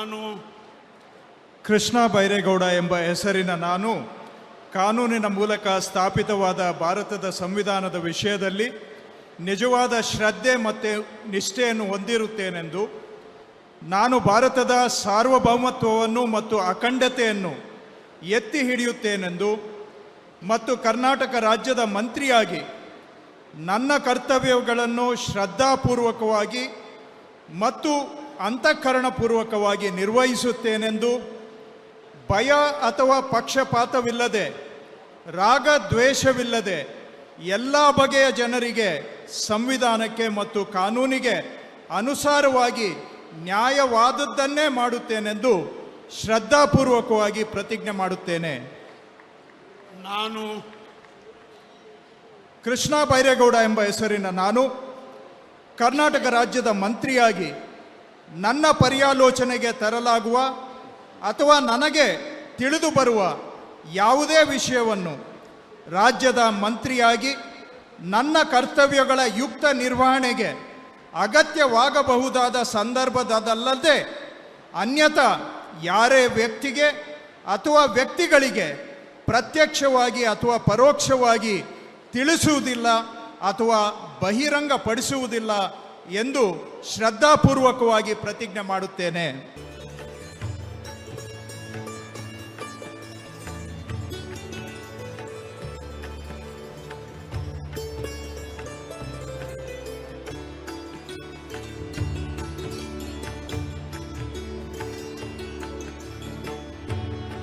ನಾನು ಕೃಷ್ಣ ಬೈರೇಗೌಡ ಎಂಬ ಹೆಸರಿನ ನಾನು ಕಾನೂನಿನ ಮೂಲಕ ಸ್ಥಾಪಿತವಾದ ಭಾರತದ ಸಂವಿಧಾನದ ವಿಷಯದಲ್ಲಿ ನಿಜವಾದ ಶ್ರದ್ಧೆ ಮತ್ತು ನಿಷ್ಠೆಯನ್ನು ಹೊಂದಿರುತ್ತೇನೆಂದು, ನಾನು ಭಾರತದ ಸಾರ್ವಭೌಮತ್ವವನ್ನು ಮತ್ತು ಅಖಂಡತೆಯನ್ನು ಎತ್ತಿ ಹಿಡಿಯುತ್ತೇನೆಂದು ಮತ್ತು ಕರ್ನಾಟಕ ರಾಜ್ಯದ ಮಂತ್ರಿಯಾಗಿ ನನ್ನ ಕರ್ತವ್ಯಗಳನ್ನು ಶ್ರದ್ಧಾಪೂರ್ವಕವಾಗಿ ಮತ್ತು ಅಂತಃಕರಣಪೂರ್ವಕವಾಗಿ ನಿರ್ವಹಿಸುತ್ತೇನೆಂದು, ಭಯ ಅಥವಾ ಪಕ್ಷಪಾತವಿಲ್ಲದೆ, ರಾಗ ದ್ವೇಷವಿಲ್ಲದೆ ಎಲ್ಲ ಬಗೆಯ ಜನರಿಗೆ ಸಂವಿಧಾನಕ್ಕೆ ಮತ್ತು ಕಾನೂನಿಗೆ ಅನುಸಾರವಾಗಿ ನ್ಯಾಯವಾದದ್ದನ್ನೇ ಮಾಡುತ್ತೇನೆಂದು ಶ್ರದ್ಧಾಪೂರ್ವಕವಾಗಿ ಪ್ರತಿಜ್ಞೆ ಮಾಡುತ್ತೇನೆ. ನಾನು ಕೃಷ್ಣ ಬೈರೇಗೌಡ ಎಂಬ ಹೆಸರಿನ ನಾನು ಕರ್ನಾಟಕ ರಾಜ್ಯದ ಮಂತ್ರಿಯಾಗಿ ನನ್ನ ಪರ್ಯಾಲೋಚನೆಗೆ ತರಲಾಗುವ ಅಥವಾ ನನಗೆ ತಿಳಿದು ಬರುವ ಯಾವುದೇ ವಿಷಯವನ್ನು ರಾಜ್ಯದ ಮಂತ್ರಿಯಾಗಿ ನನ್ನ ಕರ್ತವ್ಯಗಳ ಯುಕ್ತ ನಿರ್ವಹಣೆಗೆ ಅಗತ್ಯವಾಗಬಹುದಾದ ಸಂದರ್ಭದಲ್ಲದೆ ಅನ್ಯಥಾ ಯಾರೇ ವ್ಯಕ್ತಿಗೆ ಅಥವಾ ವ್ಯಕ್ತಿಗಳಿಗೆ ಪ್ರತ್ಯಕ್ಷವಾಗಿ ಅಥವಾ ಪರೋಕ್ಷವಾಗಿ ತಿಳಿಸುವುದಿಲ್ಲ ಅಥವಾ ಬಹಿರಂಗಪಡಿಸುವುದಿಲ್ಲ ಎಂದು ಶ್ರದ್ಧಾಪೂರ್ವಕವಾಗಿ ಪ್ರತಿಜ್ಞೆ ಮಾಡುತ್ತೇನೆ.